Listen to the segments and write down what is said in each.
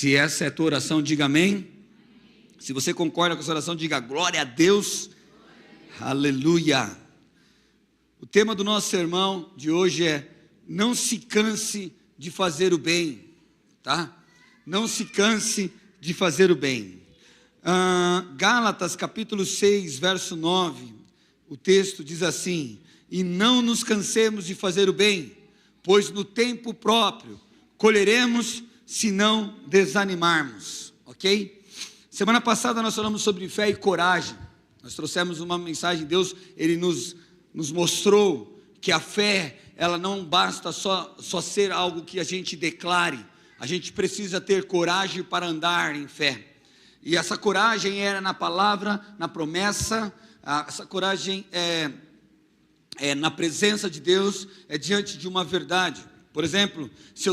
Se essa é a tua oração, diga amém. Se você concorda com essa oração, diga glória a Deus. Aleluia. O tema do nosso sermão de hoje é: não se canse de fazer o bem, tá? Não se canse de fazer o bem. Gálatas capítulo 6, verso 9, o texto diz assim: e não nos cansemos de fazer o bem, pois no tempo próprio colheremos se não desanimarmos, ok? Semana passada nós falamos sobre fé e coragem. Nós trouxemos uma mensagem. Deus, Ele nos mostrou que a fé, ela não basta só ser algo que a gente declare. A gente precisa ter coragem para andar em fé. E essa coragem era na palavra, na promessa. Essa coragem é na presença de Deus, é diante de uma verdade. Por exemplo, se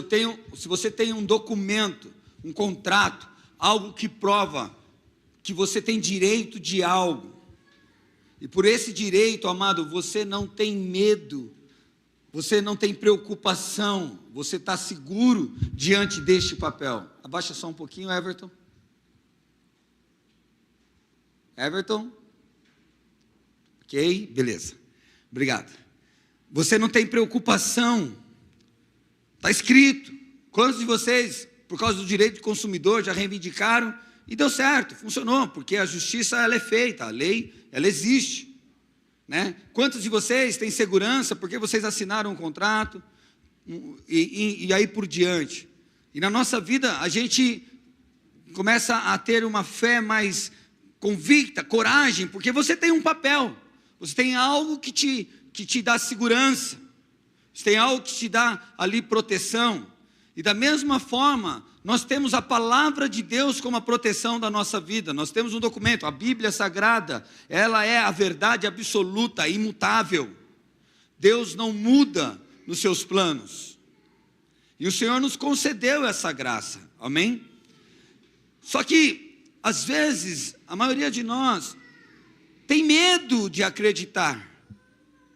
você tem um documento, um contrato, algo que prova que você tem direito de algo, e por esse direito, amado, você não tem medo, você não tem preocupação, você está seguro diante deste papel. Abaixa só um pouquinho, Everton. Everton? Ok, beleza, obrigado. Você não tem preocupação, está escrito. Quantos de vocês, por causa do direito do consumidor, já reivindicaram e deu certo, funcionou, porque a justiça ela é feita, a lei ela existe, né? Quantos de vocês têm segurança porque vocês assinaram um contrato e aí por diante? E na nossa vida a gente começa a ter uma fé mais convicta, coragem, porque você tem um papel, você tem algo que te dá segurança, você tem algo que te dá ali proteção. E da mesma forma, nós temos a palavra de Deus como a proteção da nossa vida. Nós temos um documento, a Bíblia Sagrada, ela é a verdade absoluta, imutável. Deus não muda nos seus planos. E o Senhor nos concedeu essa graça, amém? Só que, às vezes, a maioria de nós tem medo de acreditar,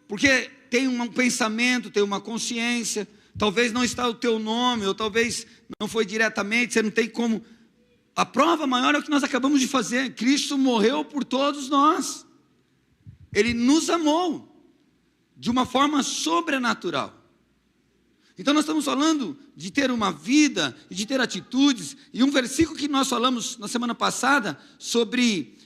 porque tem um pensamento, tem uma consciência. Talvez não está o teu nome, ou talvez não foi diretamente, você não tem como. A prova maior é o que nós acabamos de fazer. Cristo morreu por todos nós. Ele nos amou de uma forma sobrenatural. Então nós estamos falando de ter uma vida, de ter atitudes. E um versículo que nós falamos na semana passada sobre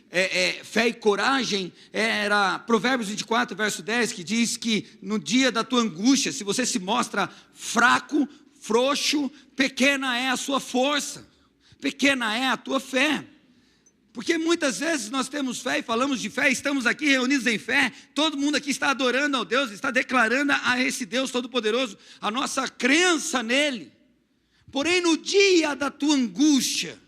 fé e coragem, era Provérbios 24, verso 10, que diz que no dia da tua angústia, se você se mostra fraco, frouxo, pequena é a sua força, pequena é a tua fé. Porque muitas vezes nós temos fé e falamos de fé, estamos aqui reunidos em fé, todo mundo aqui está adorando ao Deus, está declarando a esse Deus Todo-Poderoso a nossa crença nele. Porém, no dia da tua angústia,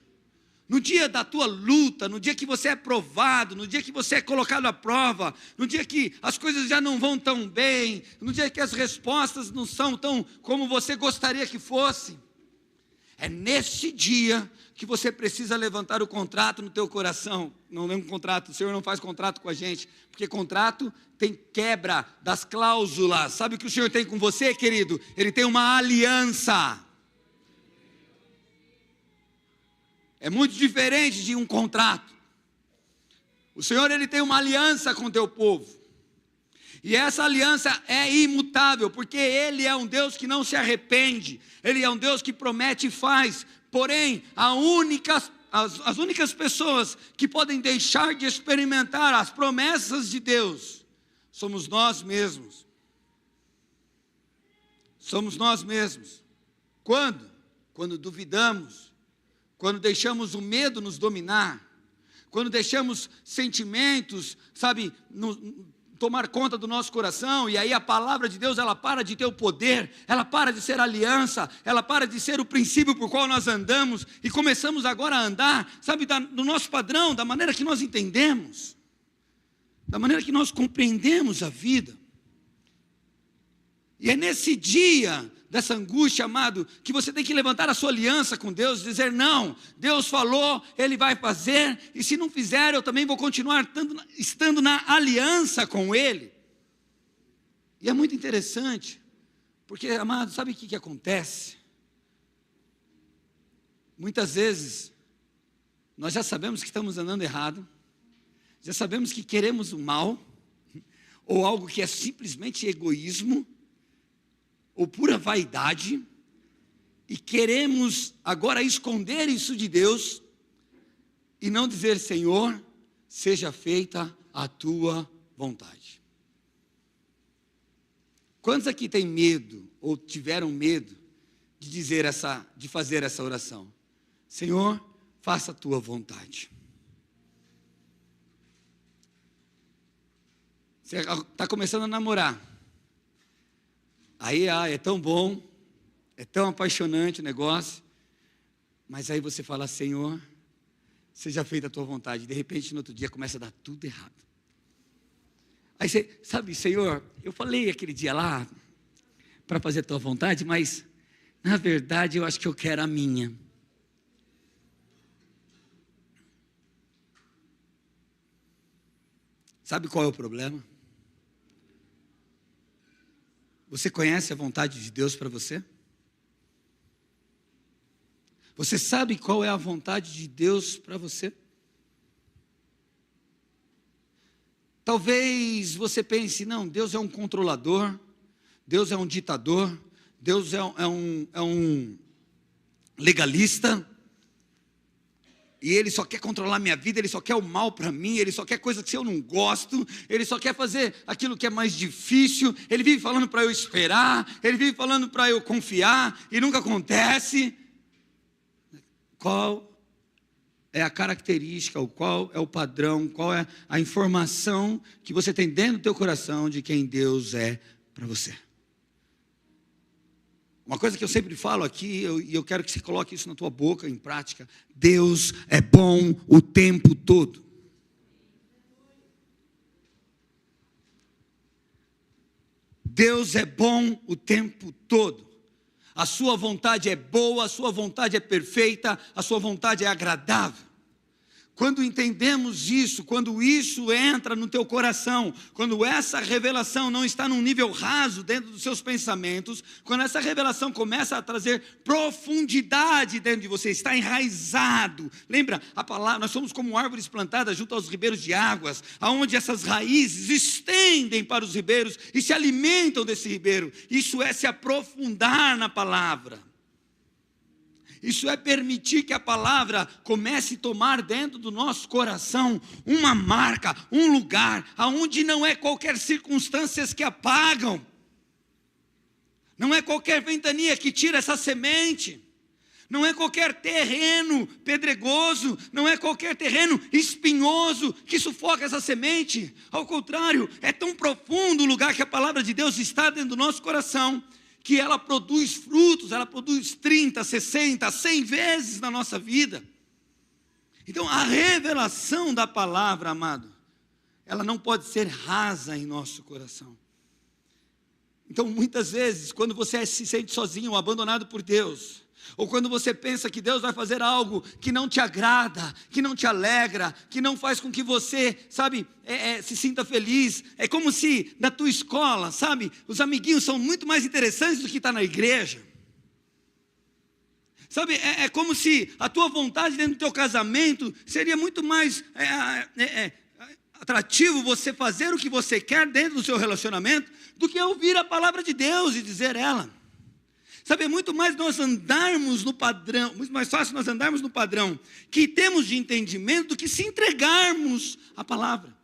no dia da tua luta, no dia que você é provado, no dia que você é colocado à prova, no dia que as coisas já não vão tão bem, no dia que as respostas não são tão como você gostaria que fosse, é nesse dia que você precisa levantar o contrato no teu coração. Não é um contrato, o Senhor não faz contrato com a gente, porque contrato tem quebra das cláusulas. Sabe o que o Senhor tem com você, querido? Ele tem uma aliança. É muito diferente de um contrato. O Senhor, Ele tem uma aliança com o teu povo. E essa aliança é imutável, porque Ele é um Deus que não se arrepende. Ele é um Deus que promete e faz. Porém, as únicas pessoas que podem deixar de experimentar as promessas de Deus, somos nós mesmos. Somos nós mesmos. Quando? Quando duvidamos. Quando deixamos o medo nos dominar, quando deixamos sentimentos, tomar conta do nosso coração, e aí a palavra de Deus, ela para de ter o poder, ela para de ser aliança, ela para de ser o princípio por qual nós andamos, e começamos agora a andar, do nosso padrão, da maneira que nós entendemos, da maneira que nós compreendemos a vida. E é nesse dia dessa angústia, amado, que você tem que levantar a sua aliança com Deus, dizer: não, Deus falou, Ele vai fazer, e se não fizer, eu também vou continuar estando na aliança com Ele. E é muito interessante, porque, amado, sabe o que acontece? Muitas vezes, nós já sabemos que estamos andando errado, já sabemos que queremos o mal, ou algo que é simplesmente egoísmo, ou pura vaidade, e queremos agora esconder isso de Deus, e não dizer: Senhor, seja feita a tua vontade. Quantos aqui têm medo, ou tiveram medo, de fazer essa oração? Senhor, faça a tua vontade. Você está começando a namorar. Aí é tão bom, é tão apaixonante o negócio, mas aí você fala: Senhor, seja feita a tua vontade. De repente, no outro dia, começa a dar tudo errado. Aí você, sabe, Senhor, eu falei aquele dia lá para fazer a tua vontade, mas na verdade eu acho que eu quero a minha. Sabe qual é o problema? Você conhece a vontade de Deus para você? Você sabe qual é a vontade de Deus para você? Talvez você pense: não, Deus é um controlador, Deus é um ditador, Deus é um legalista, e Ele só quer controlar minha vida, Ele só quer o mal para mim, Ele só quer coisa que eu não gosto, Ele só quer fazer aquilo que é mais difícil, Ele vive falando para eu esperar, Ele vive falando para eu confiar, e nunca acontece. Qual é a característica, ou qual é o padrão, qual é a informação que você tem dentro do teu coração de quem Deus é para você? Uma coisa que eu sempre falo aqui, e eu quero que você coloque isso na tua boca, em prática: Deus é bom o tempo todo. Deus é bom o tempo todo. A sua vontade é boa, a sua vontade é perfeita, a sua vontade é agradável. Quando entendemos isso, quando isso entra no teu coração, quando essa revelação não está num nível raso dentro dos seus pensamentos, quando essa revelação começa a trazer profundidade dentro de você, está enraizado. Lembra a palavra, nós somos como árvores plantadas junto aos ribeiros de águas, aonde essas raízes estendem para os ribeiros e se alimentam desse ribeiro. Isso é se aprofundar na palavra. Isso é permitir que a palavra comece a tomar dentro do nosso coração uma marca, um lugar, aonde não é qualquer circunstâncias que apagam, não é qualquer ventania que tira essa semente, não é qualquer terreno pedregoso, não é qualquer terreno espinhoso que sufoca essa semente. Ao contrário, é tão profundo o lugar que a palavra de Deus está dentro do nosso coração, que ela produz frutos, ela produz 30, 60, 100 vezes na nossa vida. Então, a revelação da palavra, amado, ela não pode ser rasa em nosso coração. Então, muitas vezes, quando você se sente sozinho, abandonado por Deus, ou quando você pensa que Deus vai fazer algo que não te agrada, que não te alegra, que não faz com que você, sabe, se sinta feliz. É como se na tua escola, sabe, os amiguinhos são muito mais interessantes do que estar na igreja. Sabe, é como se a tua vontade dentro do teu casamento seria muito mais atrativo você fazer o que você quer dentro do seu relacionamento do que ouvir a palavra de Deus e dizer ela. Sabe, é muito mais nós andarmos no padrão, muito mais fácil nós andarmos no padrão que temos de entendimento do que se entregarmos à palavra.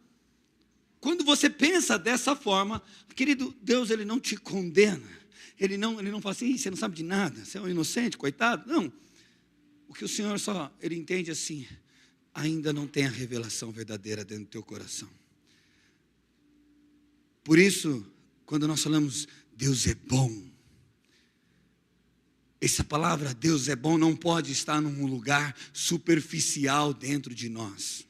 Quando você pensa dessa forma, querido, Deus, Ele não te condena. Ele não fala assim: você não sabe de nada, você é um inocente, coitado. Não. O que o Senhor Ele entende assim: ainda não tem a revelação verdadeira dentro do teu coração. Por isso, quando nós falamos Deus é bom, essa palavra Deus é bom não pode estar num lugar superficial dentro de nós.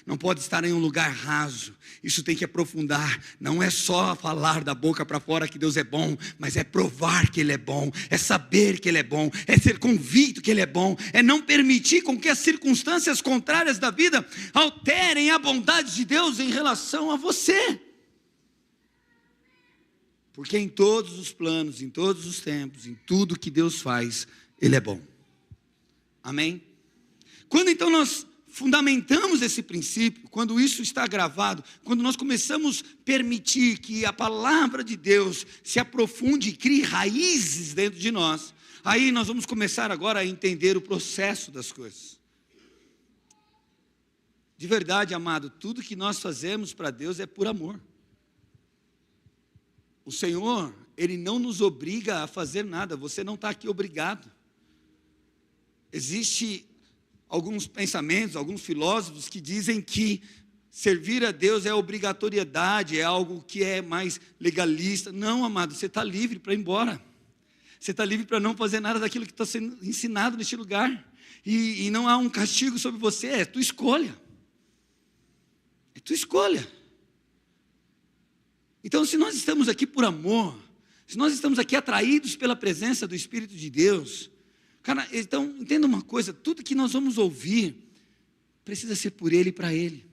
Não pode estar em um lugar raso. Isso tem que aprofundar. Não é só falar da boca para fora que Deus é bom, mas é provar que Ele é bom, é saber que Ele é bom, é ser convicto que Ele é bom, é não permitir com que as circunstâncias contrárias da vida alterem a bondade de Deus em relação a você. Porque em todos os planos, em todos os tempos, em tudo que Deus faz, Ele é bom. Amém? Quando então nós fundamentamos esse princípio, quando isso está gravado, quando nós começamos a permitir que a palavra de Deus se aprofunde e crie raízes dentro de nós, aí nós vamos começar agora a entender o processo das coisas. De verdade, amado, tudo que nós fazemos para Deus é por amor. O Senhor, Ele não nos obriga a fazer nada, você não está aqui obrigado. Existe alguns pensamentos, alguns filósofos que dizem que servir a Deus é obrigatoriedade, é algo que é mais legalista. Não, amado, você está livre para ir embora. Você está livre para não fazer nada daquilo que está sendo ensinado neste lugar. E não há um castigo sobre você, é tua escolha. É tua escolha. Então, se nós estamos aqui por amor, se nós estamos aqui atraídos pela presença do Espírito de Deus, cara, então, entenda uma coisa, tudo que nós vamos ouvir, precisa ser por Ele e para Ele.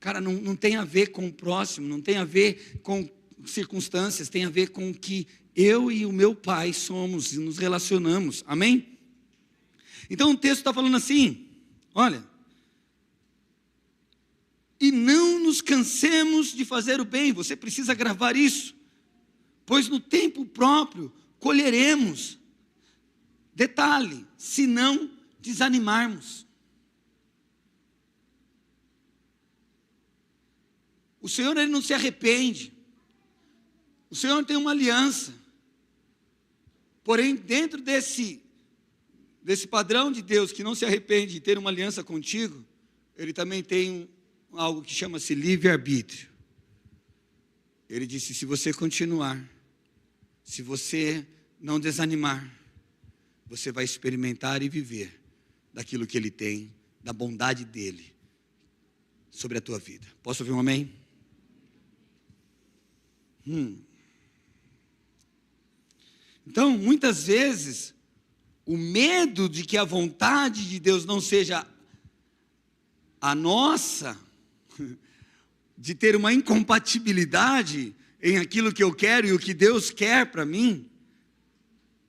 Cara, não tem a ver com o próximo, não tem a ver com circunstâncias, tem a ver com o que eu e o meu Pai somos e nos relacionamos, amém? Então o texto está falando assim, olha, e não nos cansemos de fazer o bem, você precisa gravar isso, pois no tempo próprio colheremos. Detalhe, se não desanimarmos. O Senhor, Ele não se arrepende. O Senhor tem uma aliança. Porém, dentro desse padrão de Deus que não se arrepende de ter uma aliança contigo, Ele também tem algo que chama-se livre-arbítrio. Ele disse, se você continuar, se você não desanimar, você vai experimentar e viver daquilo que Ele tem, da bondade dEle sobre a tua vida. Posso ouvir um amém? Então, muitas vezes, o medo de que a vontade de Deus não seja a nossa, de ter uma incompatibilidade em aquilo que eu quero e o que Deus quer para mim,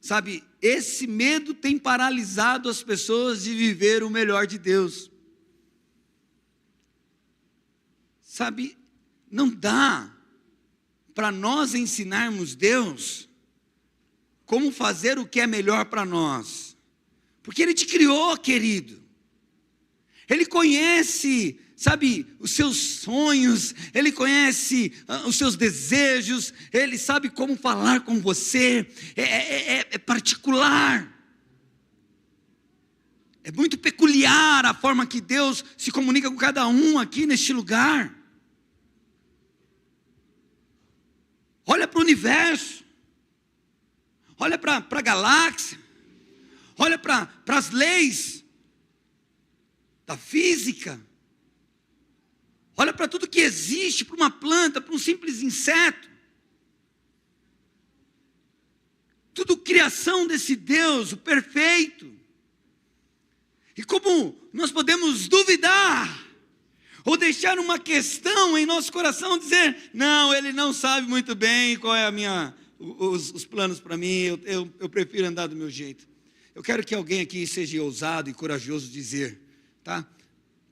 sabe, esse medo tem paralisado as pessoas de viver o melhor de Deus. Sabe, não dá para nós ensinarmos Deus como fazer o que é melhor para nós. Porque Ele te criou, querido. Ele conhece, sabe, os seus sonhos, Ele conhece os seus desejos, Ele sabe como falar com você, é particular. É muito peculiar a forma que Deus se comunica com cada um aqui neste lugar. Olha para o universo, olha para a galáxia, olha para as leis da física, olha para tudo que existe, para uma planta, para um simples inseto, tudo criação desse Deus, o perfeito. E como nós podemos duvidar, ou deixar uma questão em nosso coração, dizer, não, Ele não sabe muito bem qual é os planos para mim, eu prefiro andar do meu jeito. Eu quero que alguém aqui seja ousado e corajoso dizer, tá?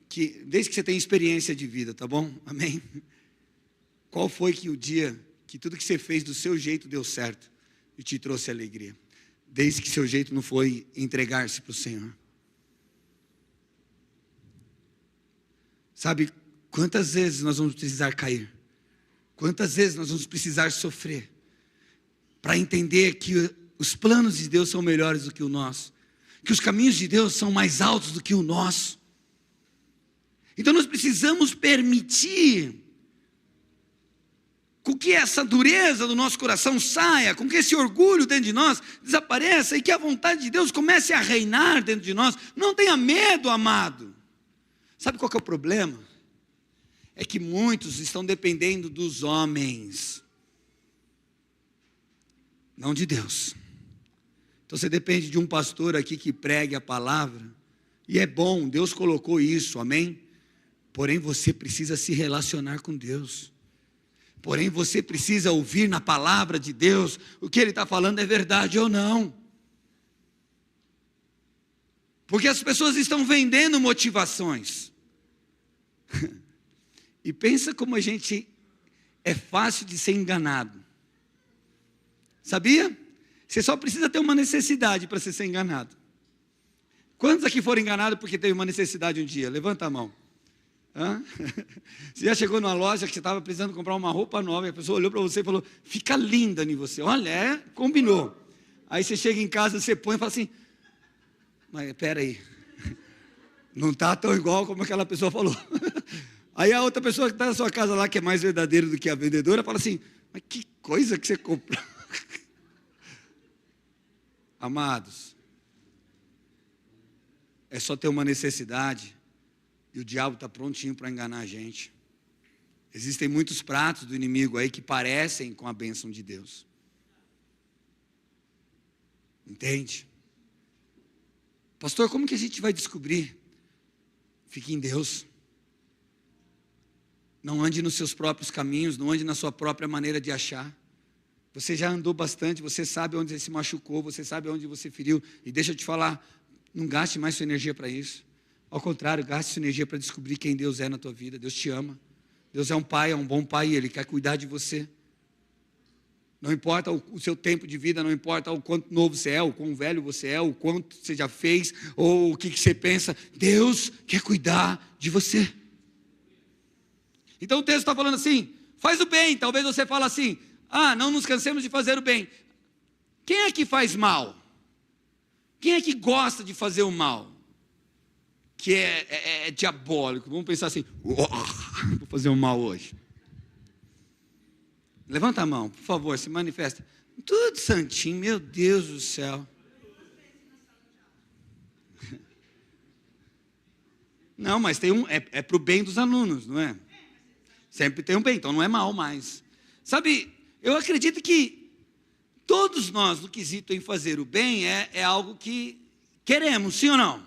Que desde que você tem experiência de vida, tá bom? Amém? Qual foi que o dia que tudo que você fez do seu jeito deu certo e te trouxe alegria? Desde que seu jeito não foi entregar-se para o Senhor. Sabe, quantas vezes nós vamos precisar cair? Quantas vezes nós vamos precisar sofrer? Para entender que os planos de Deus são melhores do que o nosso. Que os caminhos de Deus são mais altos do que o nosso. Então nós precisamos permitir com que essa dureza do nosso coração saia, com que esse orgulho dentro de nós desapareça e que a vontade de Deus comece a reinar dentro de nós. Não tenha medo, amado. Sabe qual que é o problema? É que muitos estão dependendo dos homens, não de Deus. Então você depende de um pastor aqui que pregue a palavra, e é bom, Deus colocou isso, amém? Porém você precisa se relacionar com Deus. Porém você precisa ouvir na palavra de Deus, o que Ele está falando é verdade ou não. Porque as pessoas estão vendendo motivações. E pensa como a gente é fácil de ser enganado. Sabia? Você só precisa ter uma necessidade para ser enganado. Quantos aqui foram enganados porque teve uma necessidade um dia? Levanta a mão. Hã? Você já chegou numa loja que você estava precisando comprar uma roupa nova e a pessoa olhou para você e falou, fica linda em você. Olha, combinou. Aí você chega em casa, você põe e fala assim, mas espera aí, não está tão igual como aquela pessoa falou. Aí a outra pessoa que está na sua casa lá, que é mais verdadeira do que a vendedora, fala assim, mas que coisa que você comprou. Amados, é só ter uma necessidade e o diabo está prontinho para enganar a gente. Existem muitos pratos do inimigo aí que parecem com a bênção de Deus. Entende? Pastor, como que a gente vai descobrir? Fique em Deus. Não ande nos seus próprios caminhos, não ande na sua própria maneira de achar. Você já andou bastante, você sabe onde você se machucou, você sabe onde você feriu. E deixa eu te falar, não gaste mais sua energia para isso. Ao contrário, gaste sua energia para descobrir quem Deus é na tua vida. Deus te ama. Deus é um pai, é um bom pai, e Ele quer cuidar de você. Não importa o seu tempo de vida, não importa o quanto novo você é, o quão velho você é, o quanto você já fez, ou o que você pensa. Deus quer cuidar de você. Então o texto está falando assim, faz o bem. Talvez você fale assim, não nos cansemos de fazer o bem. Quem é que faz mal? Quem é que gosta de fazer o mal? Que é diabólico. Vamos pensar assim, vou fazer o mal hoje. Levanta a mão, por favor, se manifesta. Tudo santinho, meu Deus do céu. Não, mas tem é para o bem dos alunos, não é? Sempre tem um bem, então não é mal mais. Sabe, eu acredito que todos nós, no quesito em fazer o bem, é algo que queremos, sim ou não?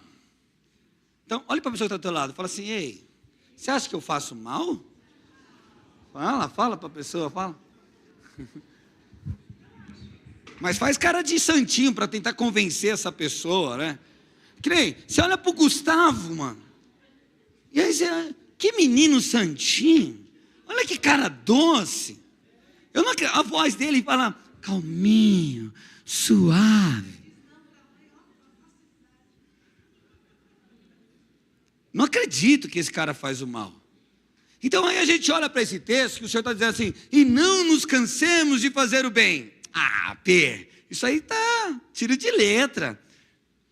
Então, olha para a pessoa que está do teu lado, fala assim, ei, você acha que eu faço mal? Fala para a pessoa, fala. Mas faz cara de santinho para tentar convencer essa pessoa, né? Que nem, você olha para o Gustavo, mano. E aí você, que menino santinho. Olha que cara doce. A voz dele fala calminho, suave. Não acredito que esse cara faz o mal. Então aí a gente olha para esse texto que o Senhor está dizendo assim, e não nos cansemos de fazer o bem. Isso aí tá tiro de letra.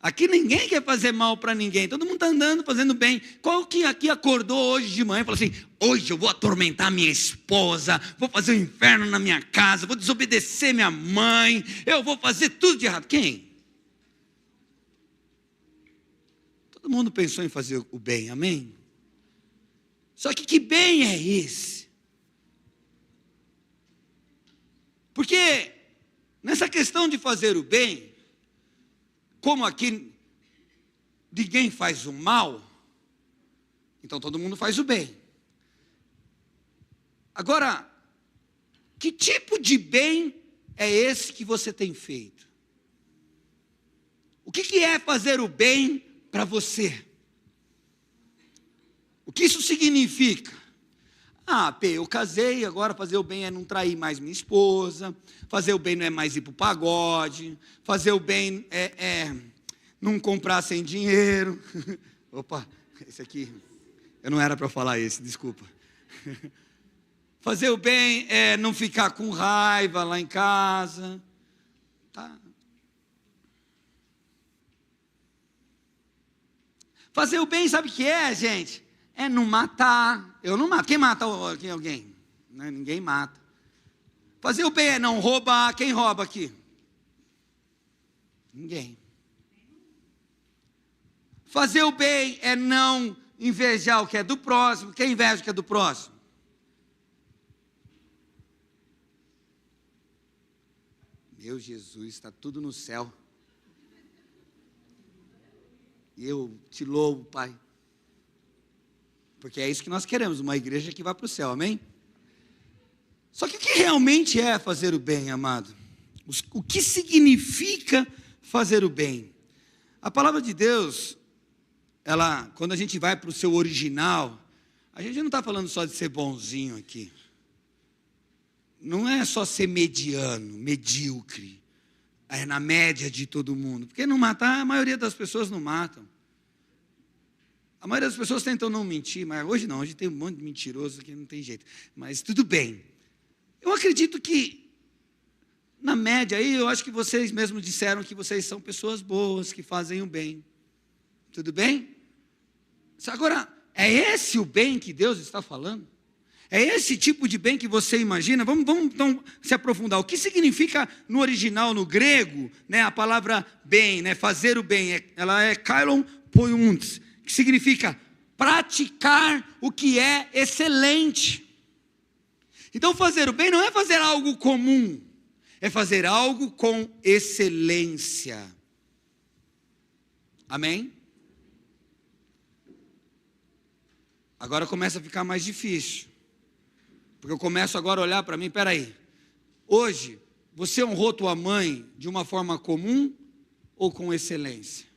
Aqui ninguém quer fazer mal para ninguém, todo mundo está andando fazendo bem. Qual que aqui acordou hoje de manhã e falou assim, hoje eu vou atormentar minha esposa, vou fazer um inferno na minha casa, vou desobedecer minha mãe, eu vou fazer tudo de errado. Quem? Todo mundo pensou em fazer o bem, amém? Só que bem é esse? Porque nessa questão de fazer o bem, como aqui ninguém faz o mal, então todo mundo faz o bem. Agora, que tipo de bem é esse que você tem feito? O que é fazer o bem para você? O que isso significa? Eu casei, agora fazer o bem é não trair mais minha esposa, fazer o bem não é mais ir para o pagode, fazer o bem é não comprar sem dinheiro. Opa, esse aqui, eu não era para falar esse, desculpa. Fazer o bem é não ficar com raiva lá em casa. Tá. Fazer o bem, sabe o que é, gente? É não matar. Eu não mato. Quem mata alguém? Ninguém mata. Fazer o bem é não roubar. Quem rouba aqui? Ninguém. Fazer o bem é não invejar o que é do próximo. Quem inveja o que é do próximo? Meu Jesus, está tudo no céu. E eu te louvo, Pai. Porque é isso que nós queremos, uma igreja que vá para o céu, amém? Só que o que realmente é fazer o bem, amado? O que significa fazer o bem? A palavra de Deus quando a gente vai para o seu original, a gente não está falando só de ser bonzinho aqui. Não é só ser mediano, medíocre, na média de todo mundo. Porque não matar, a maioria das pessoas não matam. A maioria das pessoas tentam não mentir, mas hoje não, hoje tem um monte de mentiroso que não tem jeito. Mas tudo bem. Eu acredito que, na média aí, eu acho que vocês mesmos disseram que vocês são pessoas boas, que fazem o bem. Tudo bem? Agora, é esse o bem que Deus está falando? É esse tipo de bem que você imagina? Vamos então se aprofundar. O que significa no original, no grego, né, a palavra bem, né, fazer o bem? Ela é kailon poiuntes, que significa praticar o que é excelente. Então fazer o bem não é fazer algo comum, é fazer algo com excelência. Amém? Agora começa a ficar mais difícil. Porque eu começo agora a olhar para mim, espera aí. Hoje, você honrou tua mãe de uma forma comum ou com excelência?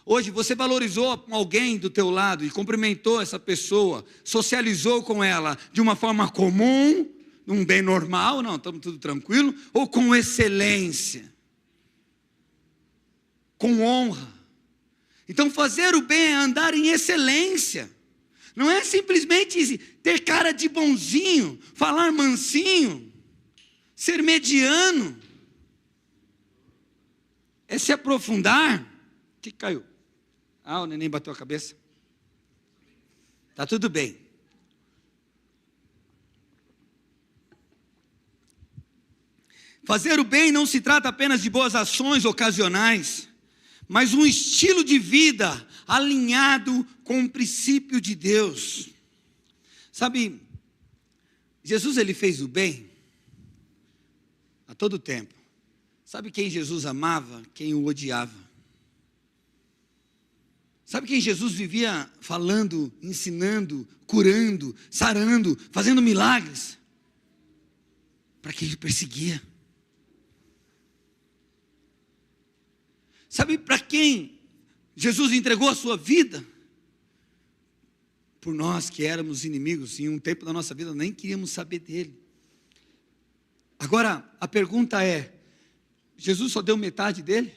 Hoje, você valorizou alguém do teu lado e cumprimentou essa pessoa, socializou com ela de uma forma comum, um bem normal, não, estamos tudo tranquilo, ou com excelência? Com honra. Então, fazer o bem é andar em excelência. Não é simplesmente ter cara de bonzinho, falar mansinho, ser mediano. É se aprofundar. O que caiu? O neném bateu a cabeça. Tá tudo bem. Fazer o bem não se trata apenas de boas ações ocasionais, mas um estilo de vida alinhado com o princípio de Deus. Sabe, Jesus ele fez o bem a todo tempo. Sabe quem Jesus amava? Quem o odiava. Sabe quem Jesus vivia falando, ensinando, curando, sarando, fazendo milagres? Para quem ele perseguia. Sabe para quem Jesus entregou a sua vida? Por nós que éramos inimigos, em um tempo da nossa vida nem queríamos saber dele. Agora, a pergunta é, Jesus só deu metade dele?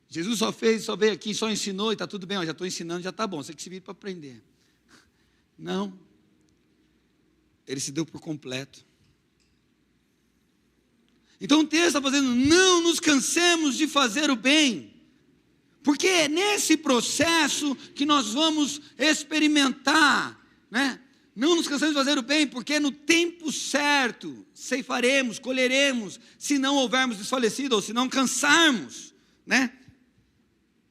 Jesus só veio aqui, só ensinou e está tudo bem, já estou ensinando, já está bom, você que se vira para aprender. Não. Ele se deu por completo. Então o texto está fazendo, não nos cansemos de fazer o bem, porque é nesse processo que nós vamos experimentar, né? Não nos cansemos de fazer o bem, porque no tempo certo ceifaremos, colheremos, se não houvermos desfalecido ou se não cansarmos, né?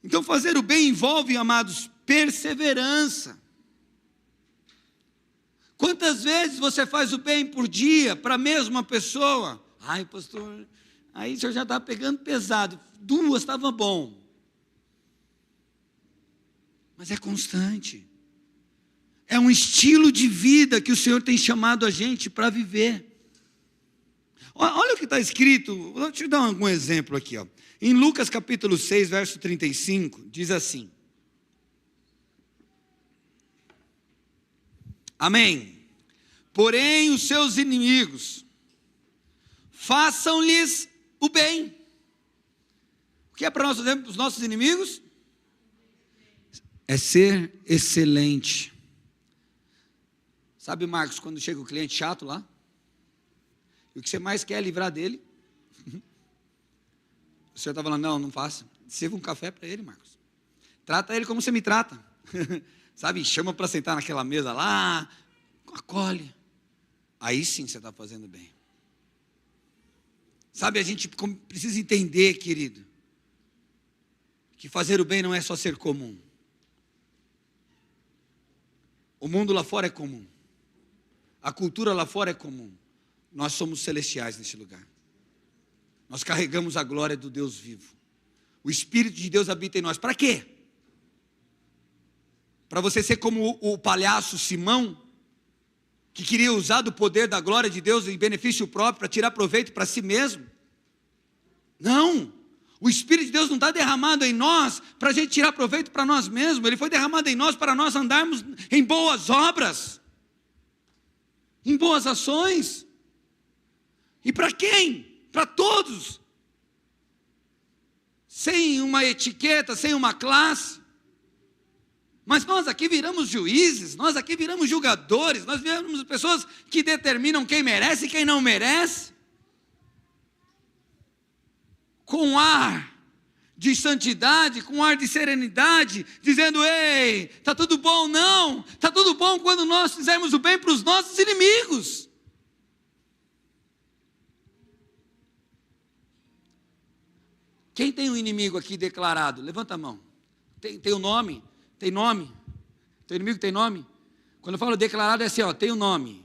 Então fazer o bem envolve, amados, perseverança. Quantas vezes você faz o bem por dia para a mesma pessoa? Ai, pastor, aí o senhor já está pegando pesado. 2 estava bom. Mas é constante. É um estilo de vida que o Senhor tem chamado a gente para viver. Olha o que está escrito, vou te dar algum exemplo aqui. Em Lucas capítulo 6, verso 35, diz assim. Amém. Porém, os seus inimigos, façam-lhes o bem. O que é para nós fazer para os nossos inimigos? É ser excelente. Sabe, Marcos, quando chega o cliente chato lá, e o que você mais quer é livrar dele? O senhor está falando, não faça. Sirva um café para ele, Marcos. Trata ele como você me trata. Sabe, chama para sentar naquela mesa lá, acolhe. Aí sim você está fazendo bem. Sabe, a gente precisa entender, querido, que fazer o bem não é só ser comum. O mundo lá fora é comum. A cultura lá fora é comum. Nós somos celestiais neste lugar. Nós carregamos a glória do Deus vivo. O Espírito de Deus habita em nós. Para quê? Para você ser como o palhaço Simão, que queria usar do poder da glória de Deus em benefício próprio, para tirar proveito para si mesmo? Não. O Espírito de Deus não está derramado em nós para a gente tirar proveito para nós mesmos. Ele foi derramado em nós para nós andarmos em boas obras, em boas ações. E para quem? Para todos. Sem uma etiqueta, sem uma classe. Mas nós aqui viramos juízes, nós aqui viramos julgadores, nós viramos pessoas que determinam quem merece e quem não merece. Com ar de santidade, com ar de serenidade, dizendo: ei, está tudo bom? Não, está tudo bom quando nós fizermos o bem para os nossos inimigos. Quem tem um inimigo aqui declarado? Levanta a mão. Tem um nome? Tem nome? Teu inimigo tem nome? Quando eu falo declarado é assim, ó, tem um nome.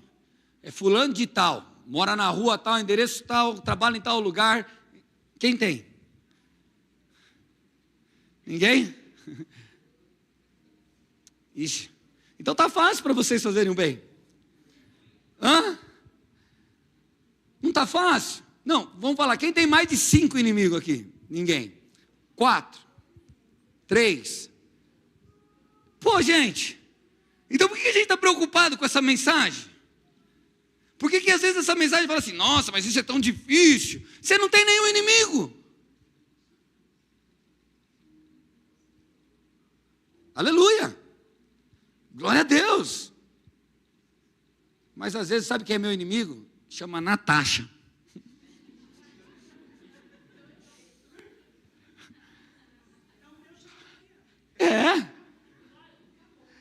É fulano de tal, mora na rua tal, endereço tal, trabalha em tal lugar. Quem tem? Ninguém? Ixi. Então tá fácil para vocês fazerem o bem. Hã? Não tá fácil? Não, vamos falar, quem tem mais de 5 inimigos aqui? Ninguém. 4. 3. Pô, gente, então por que a gente está preocupado com essa mensagem? Por que às vezes essa mensagem fala assim: nossa, mas isso é tão difícil? Você não tem nenhum inimigo. Aleluia. Glória a Deus. Mas às vezes, sabe quem é meu inimigo? Chama Natasha. É.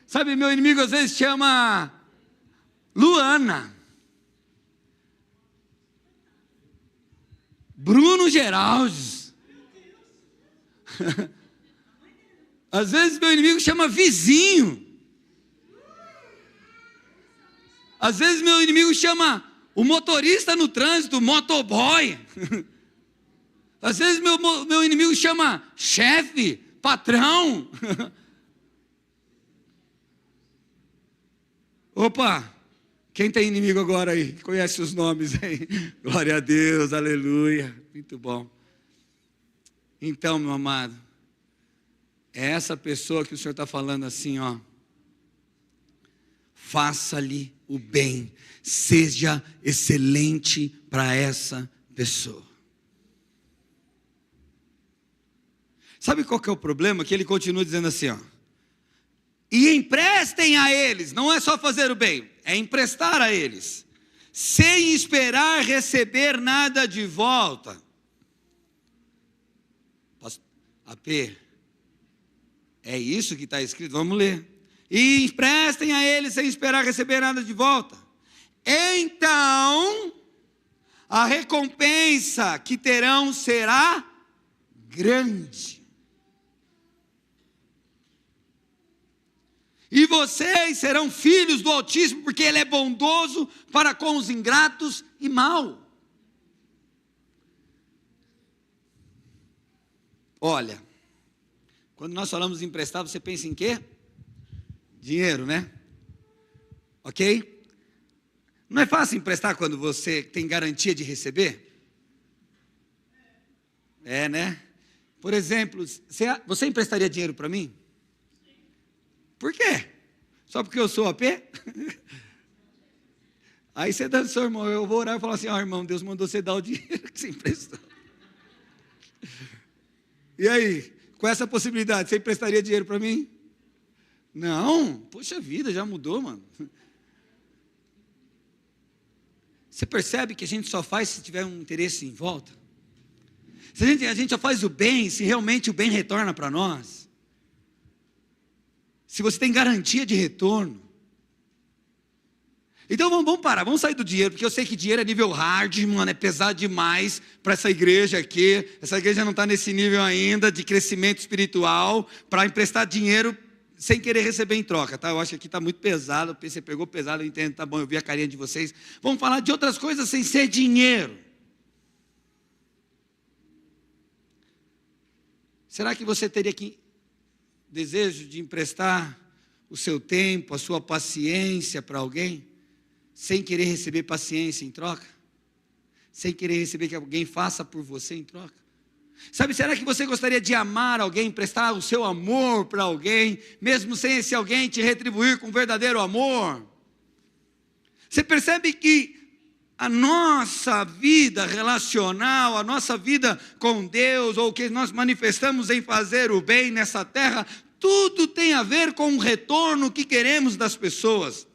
Sabe, meu inimigo às vezes chama Luana. Bruno Geraldes. Às vezes meu inimigo chama vizinho. Às vezes meu inimigo chama o motorista no trânsito, motoboy. Às vezes meu inimigo chama chefe, patrão. Opa, quem tem inimigo agora aí? Conhece os nomes aí? Glória a Deus, aleluia. Muito bom. Então, meu amado, é essa pessoa que o Senhor está falando assim, ó. Faça-lhe o bem, seja excelente para essa pessoa. Sabe qual que é o problema? Que ele continua dizendo assim, ó. E emprestem a eles, não é só fazer o bem, é emprestar a eles, sem esperar receber nada de volta. AP, é isso que está escrito? Vamos ler. E emprestem a eles sem esperar receber nada de volta. Então, a recompensa que terão será grande. E vocês serão filhos do Altíssimo, porque Ele é bondoso para com os ingratos e mau. Olha, quando nós falamos em emprestar, você pensa em quê? Dinheiro, né? Ok? Não é fácil emprestar quando você tem garantia de receber? É, né? Por exemplo, você emprestaria dinheiro para mim? Por quê? Só porque eu sou AP? Aí você dançou, irmão, eu vou orar e falar assim: ó, irmão, Deus mandou você dar o dinheiro que você emprestou. E aí, com essa possibilidade, você emprestaria dinheiro para mim? Não, poxa vida, já mudou, mano. Você percebe que a gente só faz se tiver um interesse em volta? A gente só faz o bem se realmente o bem retorna para nós. Se você tem garantia de retorno. Então vamos parar, vamos sair do dinheiro, porque eu sei que dinheiro é nível hard, mano, é pesado demais para essa igreja aqui. Essa igreja não está nesse nível ainda de crescimento espiritual, para emprestar dinheiro sem querer receber em troca, tá? Eu acho que aqui está muito pesado, você pegou pesado, eu entendo, tá bom, eu vi a carinha de vocês. Vamos falar de outras coisas sem ser dinheiro. Será que você teria desejo de emprestar o seu tempo, a sua paciência para alguém, sem querer receber paciência em troca? Sem querer receber que alguém faça por você em troca? Sabe, será que você gostaria de amar alguém, prestar o seu amor para alguém, mesmo sem esse alguém te retribuir com verdadeiro amor? Você percebe que a nossa vida relacional, a nossa vida com Deus, ou o que nós manifestamos em fazer o bem nessa terra, tudo tem a ver com o retorno que queremos das pessoas.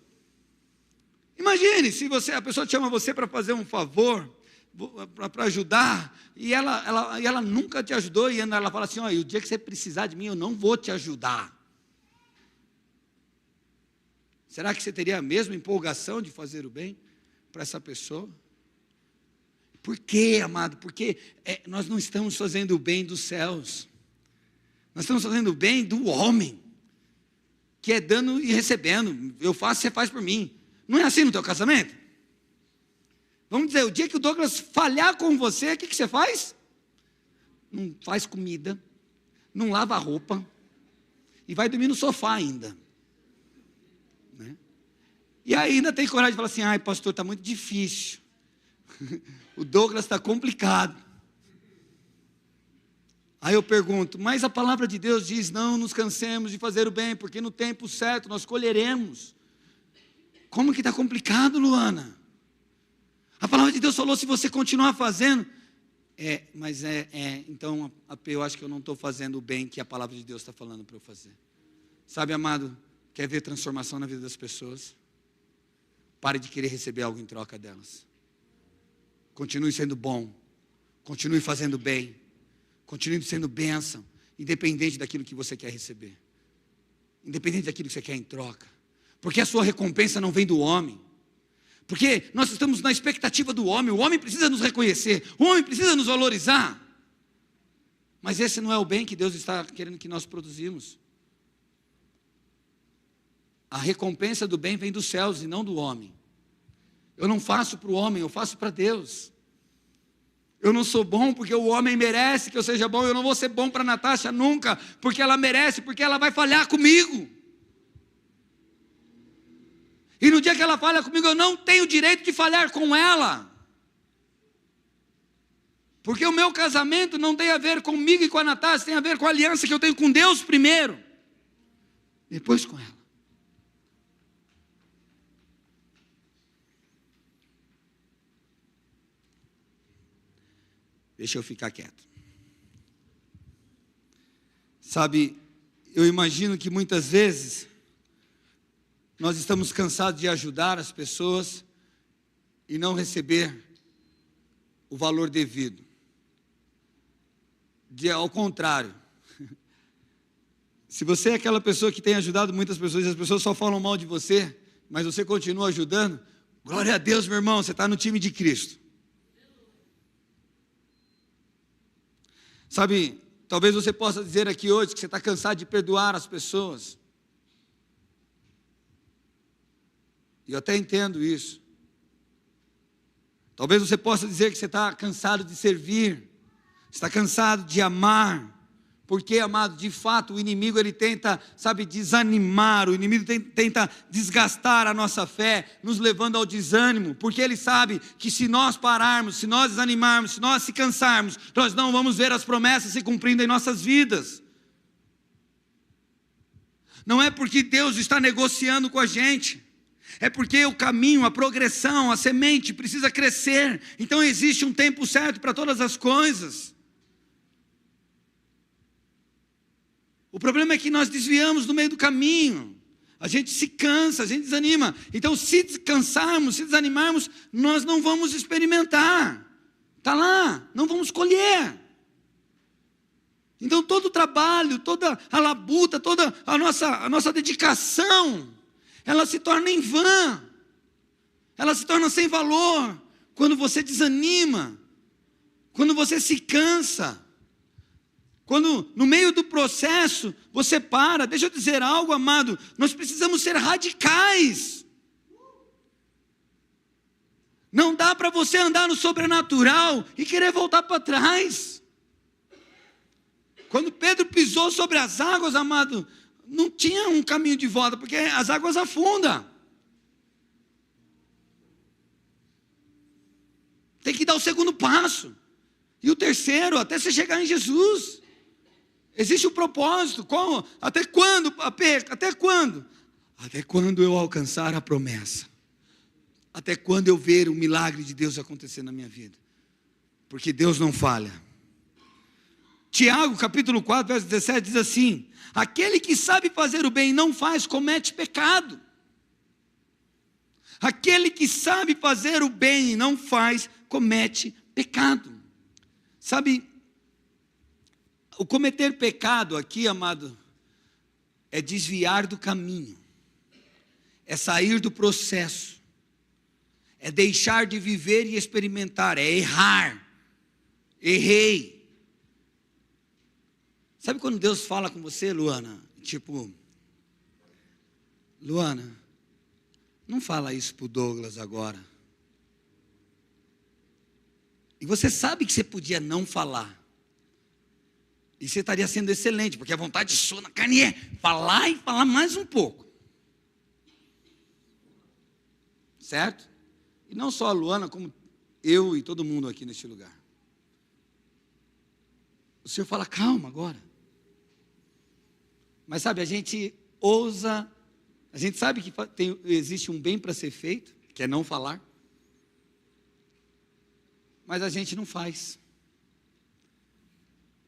Imagine, se a pessoa chama você para fazer um favor, para ajudar, e ela nunca te ajudou, e ela fala assim, o dia que você precisar de mim, eu não vou te ajudar. Será que você teria a mesma empolgação de fazer o bem para essa pessoa? Por quê, amado? Porque nós não estamos fazendo o bem dos céus, nós estamos fazendo o bem do homem, que é dando e recebendo. Eu faço, você faz por mim. Não é assim no teu casamento? Vamos dizer, o dia que o Douglas falhar com você, o que você faz? Não faz comida, não lava a roupa, e vai dormir no sofá ainda. Né? E aí ainda tem coragem de falar assim, pastor, está muito difícil. O Douglas está complicado. Aí eu pergunto, mas a palavra de Deus diz, não nos cansemos de fazer o bem, porque no tempo certo nós colheremos. Como que está complicado, Luana? A palavra de Deus falou, se você continuar fazendo, então eu acho que eu não estou fazendo o bem que a palavra de Deus está falando para eu fazer. Sabe, amado, quer ver transformação na vida das pessoas? Pare de querer receber algo em troca delas. Continue sendo bom, continue fazendo bem, continue sendo bênção, independente daquilo que você quer receber, independente daquilo que você quer em troca, porque a sua recompensa não vem do homem, porque nós estamos na expectativa do homem, o homem precisa nos reconhecer, o homem precisa nos valorizar, mas esse não é o bem que Deus está querendo que nós produzimos. A recompensa do bem vem dos céus e não do homem. Eu não faço para o homem, eu faço para Deus. Eu não sou bom porque o homem merece que eu seja bom, eu não vou ser bom para a Natasha nunca, porque ela merece, porque ela vai falhar comigo. E no dia que ela falha comigo, eu não tenho direito de falhar com ela. Porque o meu casamento não tem a ver comigo e com a Natasha, tem a ver com a aliança que eu tenho com Deus primeiro, depois com ela. Deixa eu ficar quieto. Sabe, eu imagino que muitas vezes nós estamos cansados de ajudar as pessoas e não receber o valor devido. Ao contrário, se você é aquela pessoa que tem ajudado muitas pessoas e as pessoas só falam mal de você, mas você continua ajudando, glória a Deus, meu irmão, você está no time de Cristo. Sabe, talvez você possa dizer aqui hoje que você está cansado de perdoar as pessoas. E eu até entendo isso. Talvez você possa dizer que você está cansado de servir, está cansado de amar. Porque, amado, de fato, o inimigo ele tenta, desanimar, o inimigo tenta desgastar a nossa fé, nos levando ao desânimo, porque ele sabe que se nós pararmos, se nós desanimarmos, se nós se cansarmos, nós não vamos ver as promessas se cumprindo em nossas vidas. Não é porque Deus está negociando com a gente, é porque o caminho, a progressão, a semente precisa crescer, então existe um tempo certo para todas as coisas. O problema é que nós desviamos no meio do caminho, a gente se cansa, a gente desanima. Então, se cansarmos, se desanimarmos, nós não vamos experimentar. Está lá, não vamos colher. Então, todo o trabalho, toda a labuta, toda a nossa dedicação, ela se torna em vão, ela se torna sem valor, quando você desanima, quando você se cansa. Quando no meio do processo você para. Deixa eu dizer algo, amado, nós precisamos ser radicais. Não dá para você andar no sobrenatural e querer voltar para trás. Quando Pedro pisou sobre as águas, amado, não tinha um caminho de volta, porque as águas afundam. Tem que dar o segundo passo. E o terceiro, até você chegar em Jesus. Existe um propósito. Como? Até quando? Até quando? Até quando eu alcançar a promessa. Até quando eu ver o milagre de Deus acontecer na minha vida. Porque Deus não falha. Tiago, capítulo 4, verso 17, diz assim: aquele que sabe fazer o bem e não faz, comete pecado. Aquele que sabe fazer o bem e não faz, comete pecado. Sabe, o cometer pecado aqui, amado, é desviar do caminho, é sair do processo, é deixar de viver e experimentar, é errar. Errei. Sabe quando Deus fala com você, Luana? Tipo, Luana, não fala isso para o Douglas agora. E você sabe que você podia não falar. E você estaria sendo excelente, porque a vontade sua na carne é falar e falar mais um pouco. Certo? E não só a Luana, como eu e todo mundo aqui neste lugar. O Senhor fala, calma agora. Mas sabe, a gente ousa, a gente sabe que existe um bem para ser feito, que é não falar. Mas a gente não faz.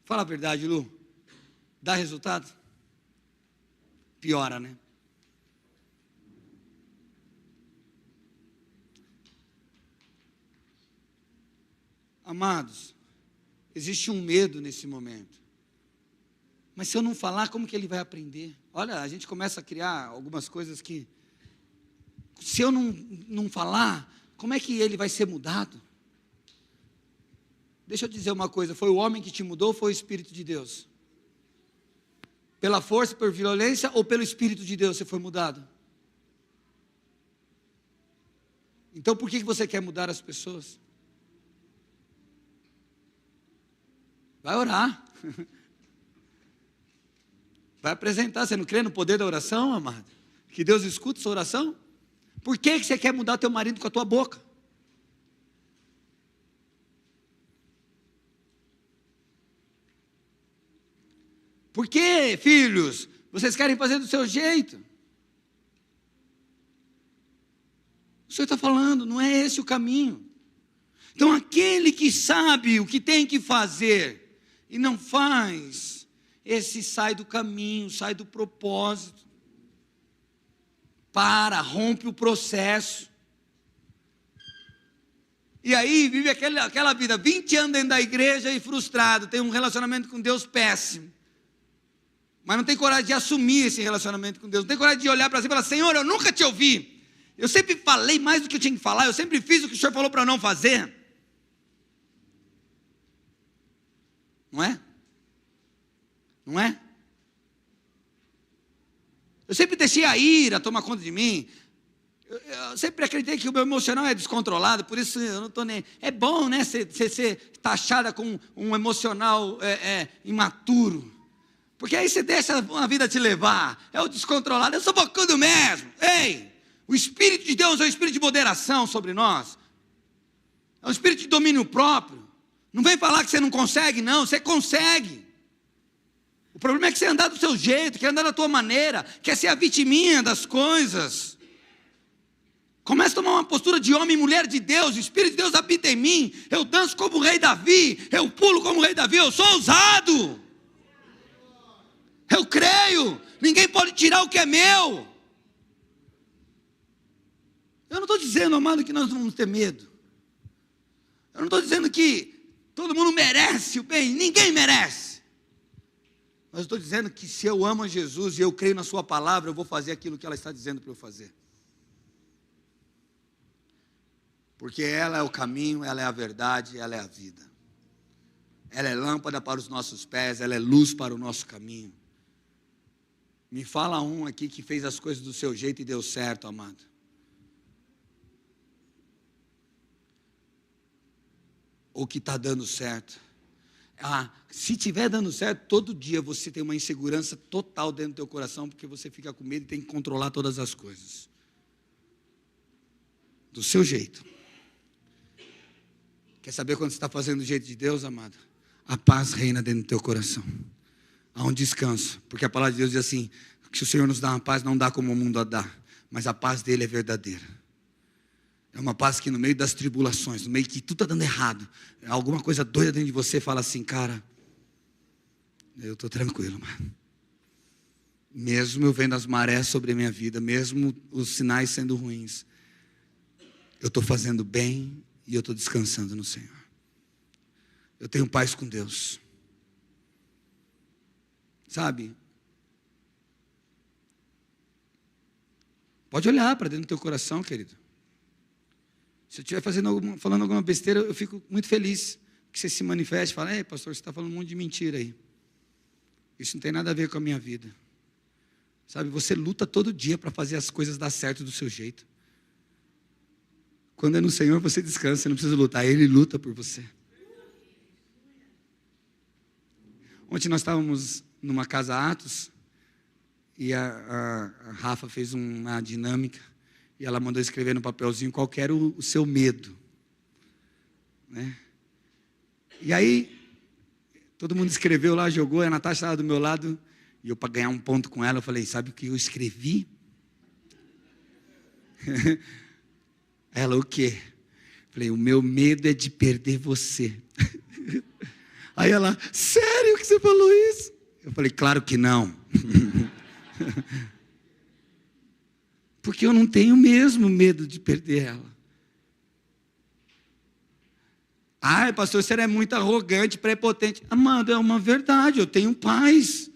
Fala a verdade, Lu. Dá resultado? Piora, né? Amados, existe um medo nesse momento. Mas se eu não falar, como que ele vai aprender? Olha, a gente começa a criar algumas coisas que, se eu não falar, como é que ele vai ser mudado? Deixa eu dizer uma coisa, foi o homem que te mudou ou foi o Espírito de Deus? Pela força, por violência ou pelo Espírito de Deus você foi mudado? Então por que você quer mudar as pessoas? Vai orar. Vai apresentar, você não crê no poder da oração, amado? Que Deus escuta sua oração? Por que você quer mudar teu marido com a tua boca? Por que, filhos, vocês querem fazer do seu jeito? O Senhor está falando, não é esse o caminho. Então aquele que sabe o que tem que fazer e não faz, esse sai do caminho, sai do propósito. Rompe o processo. E aí vive aquela vida, 20 anos dentro da igreja e frustrado, tem um relacionamento com Deus péssimo. Mas não tem coragem de assumir esse relacionamento com Deus, não tem coragem de olhar para si e falar, Senhor, eu nunca te ouvi. Eu sempre falei mais do que eu tinha que falar, eu sempre fiz o que o Senhor falou para eu não fazer. Não é? Não é? Eu sempre deixei a ira tomar conta de mim. Eu sempre acreditei que o meu emocional é descontrolado, por isso eu não estou nem... É bom, né, ser taxada com um emocional imaturo. Porque aí você deixa a vida te levar. É o descontrolado, eu sou bocudo mesmo. Ei, o Espírito de Deus é um espírito de moderação sobre nós. É um espírito de domínio próprio. Não vem falar que você não consegue, não, você consegue. O problema é que você andar do seu jeito, quer andar da tua maneira, quer ser a vitiminha das coisas. Começa a tomar uma postura de homem e mulher de Deus, o Espírito de Deus habita em mim, eu danço como o rei Davi, eu pulo como o rei Davi, eu sou ousado. Eu creio, ninguém pode tirar o que é meu. Eu não estou dizendo, amado, que nós não vamos ter medo. Eu não estou dizendo que todo mundo merece o bem, ninguém merece. Mas eu estou dizendo que se eu amo a Jesus e eu creio na sua palavra, eu vou fazer aquilo que ela está dizendo para eu fazer. Porque ela é o caminho, ela é a verdade, ela é a vida. Ela é lâmpada para os nossos pés, ela é luz para o nosso caminho. Me fala um aqui que fez as coisas do seu jeito e deu certo, amado. Ou que está dando certo. Se estiver dando certo, todo dia você tem uma insegurança total dentro do teu coração, porque você fica com medo e tem que controlar todas as coisas. Do seu jeito. Quer saber quando você está fazendo do jeito de Deus, amado? A paz reina dentro do teu coração. Há um descanso. Porque a palavra de Deus diz assim, que se o Senhor nos dá uma paz, não dá como o mundo a dá. Mas a paz dele é verdadeira. É uma paz que no meio das tribulações, no meio que tudo está dando errado, alguma coisa doida dentro de você fala assim, cara, eu estou tranquilo, mano. Mesmo eu vendo as marés sobre a minha vida, mesmo os sinais sendo ruins, eu estou fazendo bem e eu estou descansando no Senhor. Eu tenho paz com Deus. Sabe? Pode olhar para dentro do teu coração, querido. Se eu estiver falando alguma besteira, eu fico muito feliz que você se manifeste e fale, ei, pastor, você está falando um monte de mentira aí. Isso não tem nada a ver com a minha vida. Sabe, você luta todo dia para fazer as coisas dar certo do seu jeito. Quando é no Senhor, você descansa, você não precisa lutar, Ele luta por você. Ontem nós estávamos numa casa Atos, e a Rafa fez uma dinâmica, e ela mandou escrever no papelzinho qual que era o seu medo. Né? E aí, todo mundo escreveu lá, jogou, a Natasha estava do meu lado, e eu, para ganhar um ponto com ela, eu falei, sabe o que eu escrevi? Ela, o quê? Falei, o meu medo é de perder você. Aí ela, sério que você falou isso? Eu falei, claro que não. Porque eu não tenho mesmo medo de perder ela. Ai, pastor, você é muito arrogante, prepotente. Amado, é uma verdade, eu tenho paz.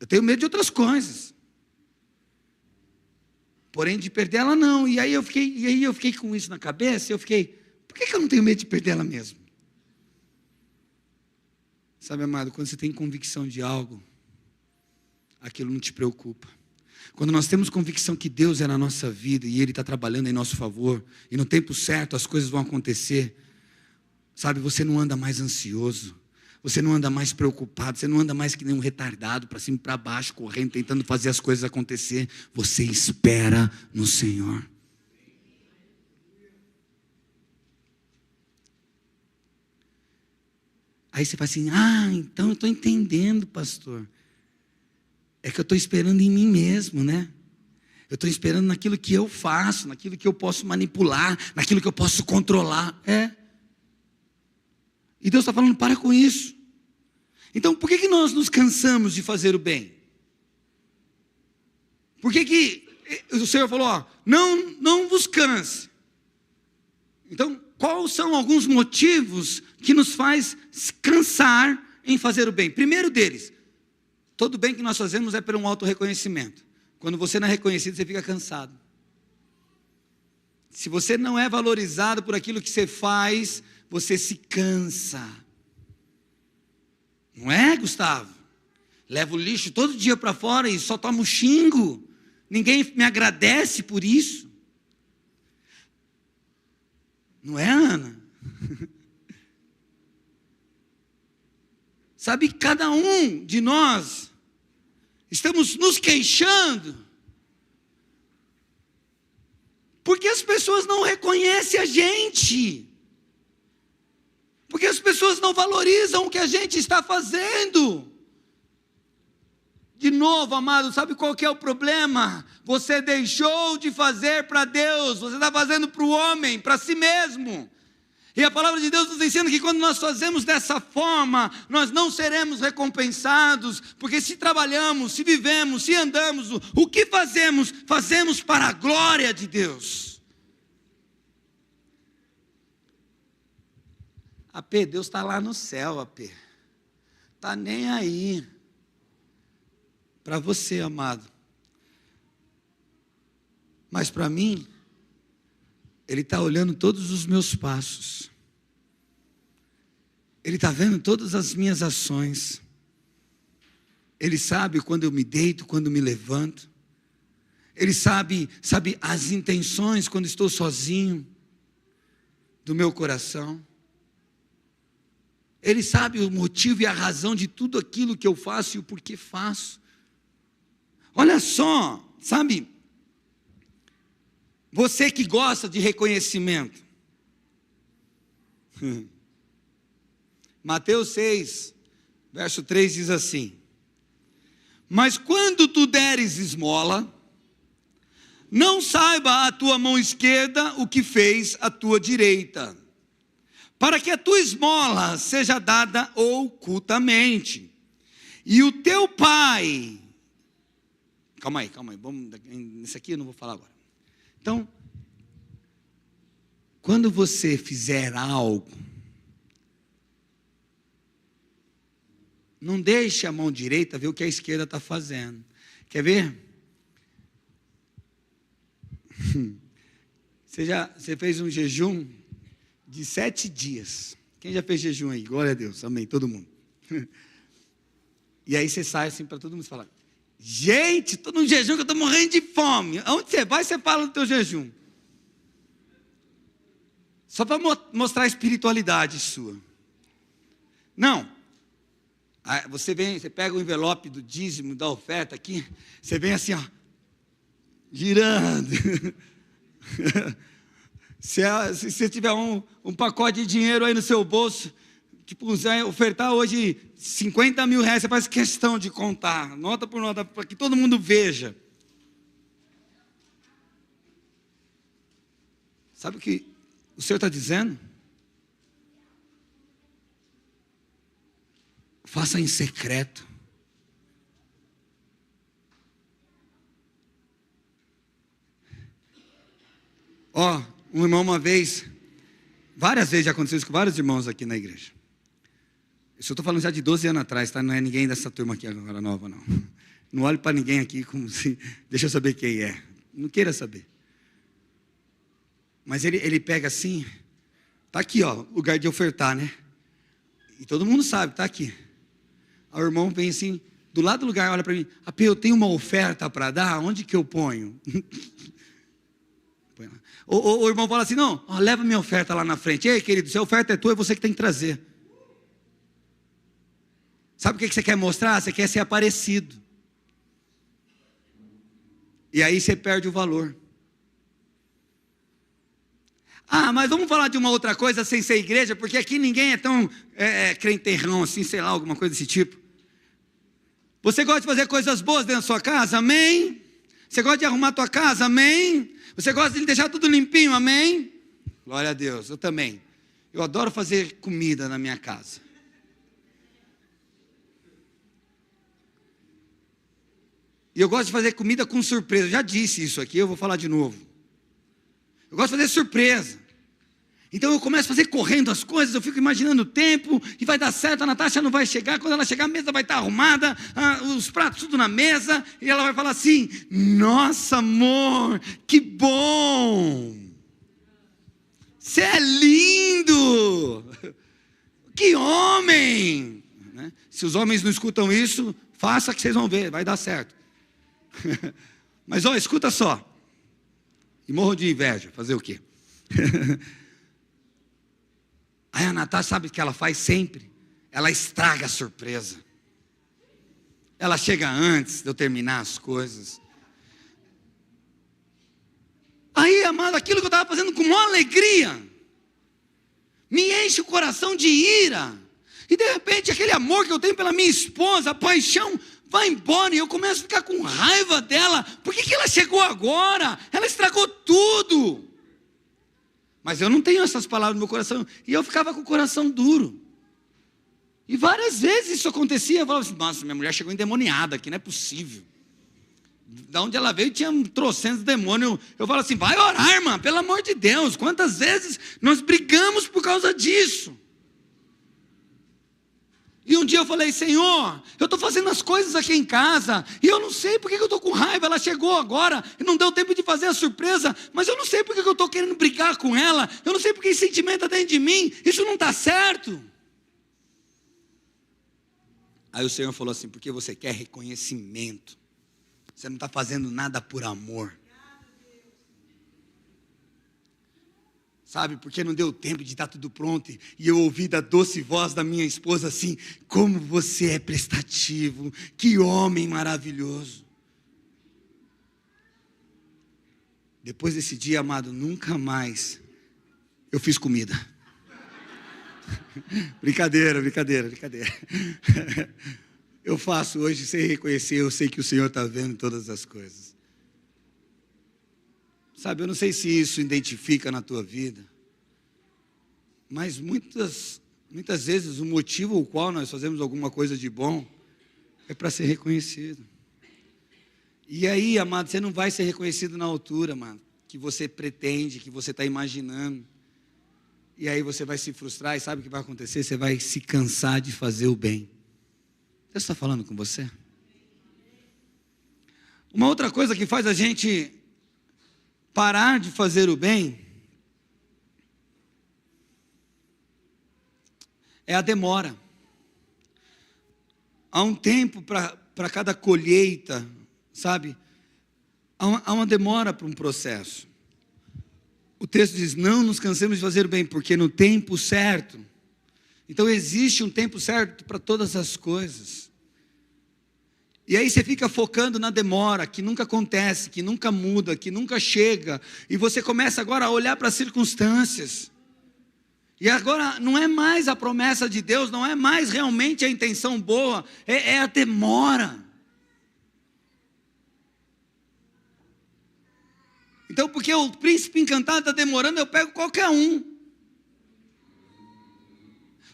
Eu tenho medo de outras coisas. Porém, de perder ela não. E aí eu fiquei com isso na cabeça, por que eu não tenho medo de perder ela mesmo? Sabe, amado, quando você tem convicção de algo, aquilo não te preocupa. Quando nós temos convicção que Deus é na nossa vida e Ele está trabalhando em nosso favor, e no tempo certo as coisas vão acontecer, sabe, você não anda mais ansioso, você não anda mais preocupado, você não anda mais que nem um retardado, para cima e para baixo, correndo, tentando fazer as coisas acontecer, você espera no Senhor. Aí você fala assim, então eu estou entendendo, pastor. É que eu estou esperando em mim mesmo, né? Eu estou esperando naquilo que eu faço, naquilo que eu posso manipular, naquilo que eu posso controlar. E Deus está falando, para com isso. Então, por que nós nos cansamos de fazer o bem? Por que o Senhor falou, não vos canse? Então, quais são alguns motivos que nos faz cansar em fazer o bem? Primeiro deles, todo bem que nós fazemos é por um auto-reconhecimento. Quando você não é reconhecido, você fica cansado. Se você não é valorizado por aquilo que você faz, você se cansa. Não é, Gustavo? Levo o lixo todo dia para fora e só tomo xingo. Ninguém me agradece por isso. Não é, Ana? Sabe, cada um de nós estamos nos queixando porque as pessoas não reconhecem a gente. Porque as pessoas não valorizam o que a gente está fazendo. De novo, amado, sabe qual que é o problema? Você deixou de fazer para Deus, você está fazendo para o homem, para si mesmo. E a palavra de Deus nos ensina que quando nós fazemos dessa forma, nós não seremos recompensados, porque se trabalhamos, se vivemos, se andamos, o que fazemos? Fazemos para a glória de Deus. AP, Deus está lá no céu, AP. Está nem aí. Para você, amado. Mas para mim, Ele está olhando todos os meus passos. Ele está vendo todas as minhas ações. Ele sabe quando eu me deito, quando me levanto. Ele sabe as intenções quando estou sozinho do meu coração. Ele sabe o motivo e a razão de tudo aquilo que eu faço e o porquê faço. Olha só, sabe? Você que gosta de reconhecimento, Mateus 6, verso 3 diz assim: mas quando tu deres esmola, não saiba a tua mão esquerda o que fez a tua direita, para que a tua esmola seja dada ocultamente, e o teu pai... Calma aí, nesse aqui eu não vou falar agora. Então, quando você fizer algo, não deixe a mão direita ver o que a esquerda está fazendo. Quer ver? Você fez um jejum de 7 dias. Quem já fez jejum aí? Glória a Deus, amém, todo mundo. E aí você sai assim para todo mundo falar: gente, estou num jejum que eu estou morrendo de fome. Aonde você vai, você fala do teu jejum. Só para mostrar a espiritualidade sua. Não. Você pega o envelope do dízimo, da oferta aqui, você vem assim, ó, girando. Se você tiver um pacote de dinheiro aí no seu bolso, que puser ofertar hoje 50 mil reais, você faz questão de contar, nota por nota, para que todo mundo veja. Sabe o que o Senhor está dizendo? Faça em secreto. Um irmão uma vez, várias vezes já aconteceu isso com vários irmãos aqui na igreja. Isso eu estou falando já de 12 anos atrás, tá? Não é ninguém dessa turma aqui agora nova, não. Não olhe para ninguém aqui como se... Deixa eu saber quem é. Não queira saber. Mas ele pega assim, tá aqui, ó, lugar de ofertar, né? E todo mundo sabe, tá aqui. Aí o irmão vem assim, do lado do lugar, olha para mim: Apê, eu tenho uma oferta para dar, onde que eu ponho? Põe lá. O irmão fala assim: não, leva minha oferta lá na frente. Ei, querido, se a oferta é tua, é você que tem que trazer. Sabe o que você quer mostrar? Você quer ser aparecido. E aí você perde o valor. Mas vamos falar de uma outra coisa sem ser igreja, porque aqui ninguém é tão crenterrão assim, sei lá, alguma coisa desse tipo. Você gosta de fazer coisas boas dentro da sua casa? Amém? Você gosta de arrumar a tua casa? Amém? Você gosta de deixar tudo limpinho? Amém? Glória a Deus, eu também. Eu adoro fazer comida na minha casa. E eu gosto de fazer comida com surpresa. Eu já disse isso aqui, eu vou falar de novo. Eu gosto de fazer surpresa. Então eu começo a fazer correndo as coisas, eu fico imaginando o tempo, e vai dar certo, a Natasha não vai chegar, quando ela chegar a mesa vai estar arrumada, os pratos tudo na mesa, e ela vai falar assim: nossa amor, que bom, você é lindo, que homem, né? Se os homens não escutam isso, faça que vocês vão ver, vai dar certo. Mas escuta só, e morro de inveja, fazer o quê? Aí a Natasha, sabe o que ela faz sempre? Ela estraga a surpresa. Ela chega antes de eu terminar as coisas. Aí, amado, aquilo que eu estava fazendo com maior alegria, me enche o coração de ira. E de repente aquele amor que eu tenho pela minha esposa, a paixão, vai embora, e eu começo a ficar com raiva dela. Por que ela chegou agora? Ela estragou tudo. Mas eu não tenho essas palavras no meu coração, e eu ficava com o coração duro. E várias vezes isso acontecia. Eu falava assim: nossa, minha mulher chegou endemoniada aqui, não é possível. Da onde ela veio tinha trocentos demônios. Eu falo assim: vai orar, irmã, pelo amor de Deus. Quantas vezes nós brigamos por causa disso? E um dia eu falei: Senhor, eu estou fazendo as coisas aqui em casa, e eu não sei porque eu estou com raiva. Ela chegou agora, e não deu tempo de fazer a surpresa, mas eu não sei porque eu estou querendo brigar com ela, eu não sei porque esse sentimento está dentro de mim, isso não está certo. Aí o Senhor falou assim: porque você quer reconhecimento, você não está fazendo nada por amor. Sabe, porque não deu tempo de estar tudo pronto, e eu ouvi da doce voz da minha esposa assim: como você é prestativo, que homem maravilhoso. Depois desse dia, amado, nunca mais eu fiz comida. Brincadeira. Eu faço hoje sem reconhecer, eu sei que o Senhor está vendo todas as coisas. Sabe, eu não sei se isso identifica na tua vida, mas muitas vezes o motivo ao qual nós fazemos alguma coisa de bom é para ser reconhecido. E aí, amado, você não vai ser reconhecido na altura, amado, que você pretende, que você está imaginando. E aí você vai se frustrar e sabe o que vai acontecer? Você vai se cansar de fazer o bem. Deus está falando com você? Uma outra coisa que faz a gente parar de fazer o bem é a demora. Há um tempo para cada colheita, sabe? Há uma demora para um processo. O texto diz, não nos cansemos de fazer o bem, porque no tempo certo. Então existe um tempo certo para todas as coisas. E aí você fica focando na demora, que nunca acontece, que nunca muda, que nunca chega. E você começa agora a olhar para as circunstâncias. E agora não é mais a promessa de Deus, não é mais realmente a intenção boa, é a demora. Então, porque o príncipe encantado está demorando, eu pego qualquer um.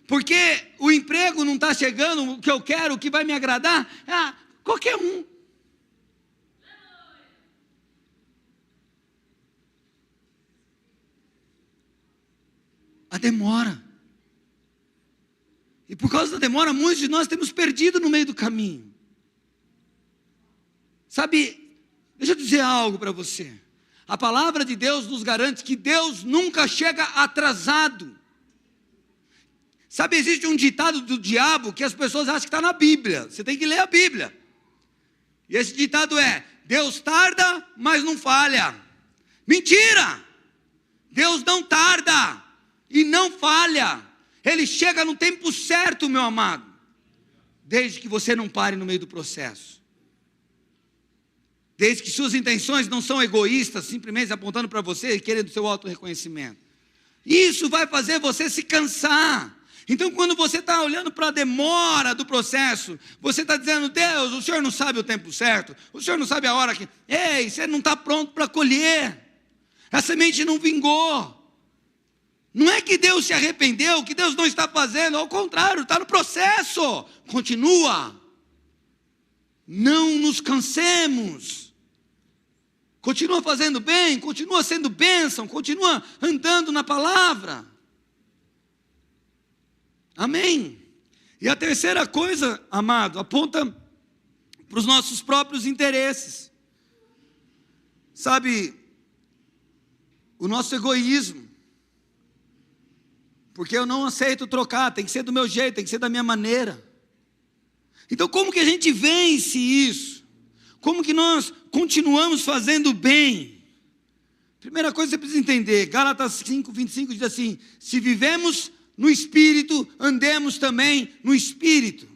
Porque o emprego não está chegando, o que eu quero, o que vai me agradar, qualquer um. A demora. E por causa da demora, muitos de nós temos perdido no meio do caminho. Sabe, deixa eu dizer algo para você. A palavra de Deus nos garante que Deus nunca chega atrasado. Sabe, existe um ditado do diabo que as pessoas acham que está na Bíblia. Você tem que ler a Bíblia. E esse ditado é, Deus tarda, mas não falha. Mentira! Deus não tarda e não falha. Ele chega no tempo certo, meu amado. Desde que você não pare no meio do processo. Desde que suas intenções não são egoístas, simplesmente apontando para você e querendo seu auto-reconhecimento. Isso vai fazer você se cansar. Então, quando você está olhando para a demora do processo, você está dizendo, Deus, o Senhor não sabe o tempo certo, o Senhor não sabe a hora que... Ei, você não está pronto para colher. A semente não vingou. Não é que Deus se arrependeu, que Deus não está fazendo, ao contrário, está no processo. Continua. Não nos cansemos. Continua fazendo bem, continua sendo bênção, continua andando na palavra. Amém? E a terceira coisa, amado, aponta para os nossos próprios interesses. Sabe, o nosso egoísmo. Porque eu não aceito trocar, tem que ser do meu jeito, tem que ser da minha maneira. Então como que a gente vence isso? Como que nós continuamos fazendo bem? Primeira coisa que você precisa entender, Gálatas 5:25 diz assim, se vivemos no Espírito, andemos também no Espírito.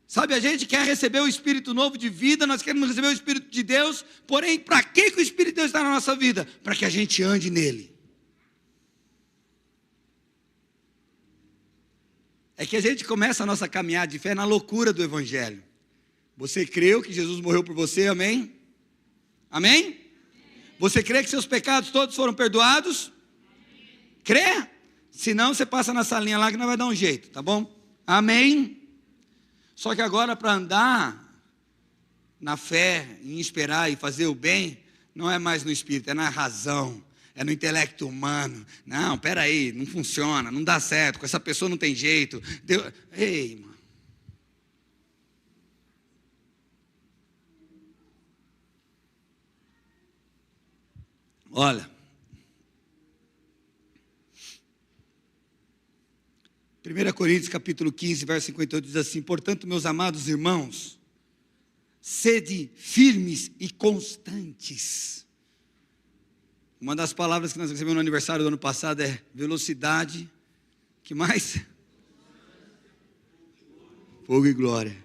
Sabe, a gente quer receber o Espírito novo de vida, nós queremos receber o Espírito de Deus, porém, para que o Espírito de Deus está na nossa vida? Para que a gente ande nele. É que a gente começa a nossa caminhada de fé na loucura do Evangelho. Você creu que Jesus morreu por você, amém? Amém? Você crê que seus pecados todos foram perdoados? Crê? Se não, você passa na salinha lá que não vai dar um jeito, tá bom? Amém? Só que agora para andar na fé, em esperar e fazer o bem, não é mais no Espírito, é na razão. É no intelecto humano. Não, peraí, não funciona, não dá certo, com essa pessoa não tem jeito. Ei, mano. Olha. 1 Coríntios capítulo 15, verso 58 diz assim, portanto, meus amados irmãos, sede firmes e constantes. Uma das palavras que nós recebemos no aniversário do ano passado é velocidade, que mais? Fogo e glória.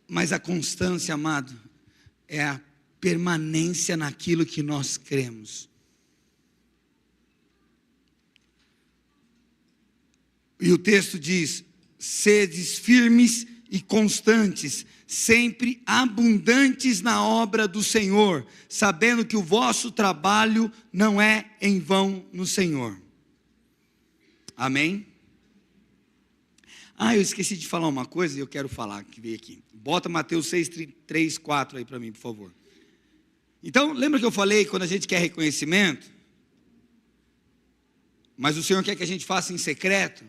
Mas a constância, amado, é a permanência naquilo que nós cremos. E o texto diz: sedes firmes e constantes, sempre abundantes na obra do Senhor, sabendo que o vosso trabalho não é em vão no Senhor. Amém? Eu esqueci de falar uma coisa e eu quero falar, que veio aqui. Bota Mateus 6, 3, 4 aí para mim, por favor. Então, lembra que eu falei quando a gente quer reconhecimento, mas o Senhor quer que a gente faça em secreto?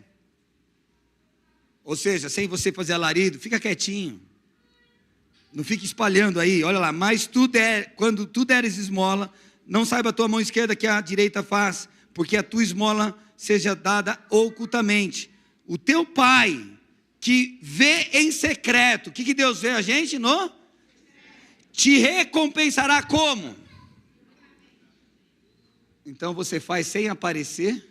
Ou seja, sem você fazer alarido, fica quietinho. Não fique espalhando aí, olha lá. Mas quando tu deres esmola, não saiba a tua mão esquerda que a direita faz, porque a tua esmola seja dada ocultamente. O teu pai, que vê em secreto, o que Deus vê a gente? Te recompensará como? Então você faz sem aparecer,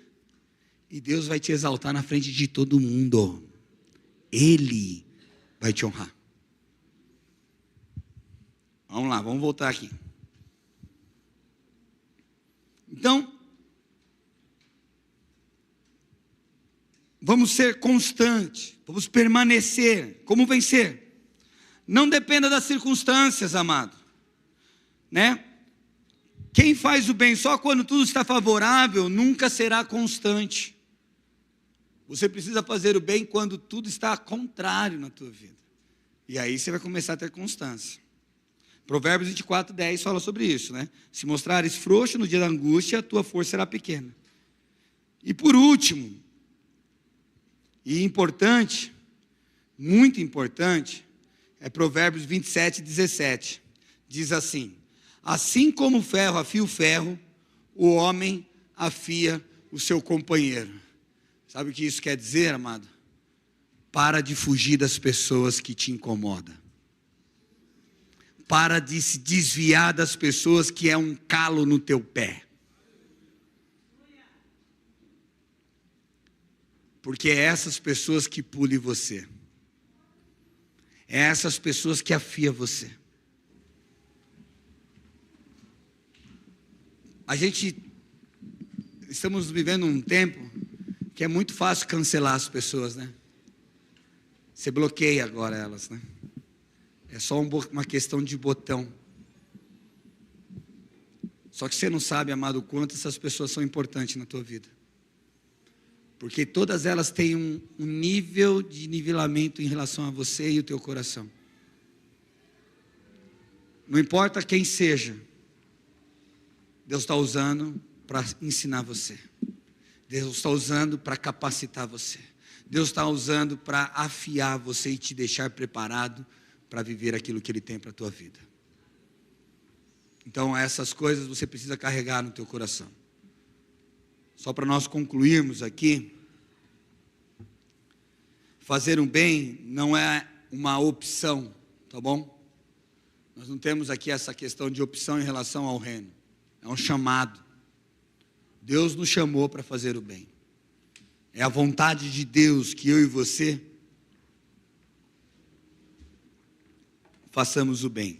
e Deus vai te exaltar na frente de todo mundo. Ele vai te honrar. Vamos lá, vamos voltar aqui. Então, vamos ser constantes, vamos permanecer. Como vencer? Não dependa das circunstâncias, amado, né? Quem faz o bem só quando tudo está favorável, nunca será constante. Você precisa fazer o bem quando tudo está contrário na tua vida. E aí você vai começar a ter constância. Provérbios 24, 10 fala sobre isso, né? Se mostrares frouxo no dia da angústia, a tua força será pequena. E por último, e importante, muito importante, é Provérbios 27, 17. Diz assim: assim como o ferro afia o ferro, o homem afia o seu companheiro. Sabe o que isso quer dizer, amado? Para de fugir das pessoas que te incomodam. Para de se desviar das pessoas que é um calo no teu pé. Porque é essas pessoas que pulam você. É essas pessoas que afiam você. Estamos vivendo um tempo que é muito fácil cancelar as pessoas, né? Você bloqueia agora elas, né? É só uma questão de botão. Só que você não sabe, amado, o quanto essas pessoas são importantes na tua vida. Porque todas elas têm um nível de nivelamento em relação a você e o teu coração. Não importa quem seja, Deus está usando para ensinar você. Deus está usando para capacitar você. Deus está usando para afiar você e te deixar preparado para viver aquilo que Ele tem para a tua vida. Então essas coisas você precisa carregar no teu coração. Só para nós concluirmos aqui, fazer um bem não é uma opção, tá bom? Nós não temos aqui essa questão de opção em relação ao reino. É um chamado. Deus nos chamou para fazer o bem. É a vontade de Deus que eu e você façamos o bem.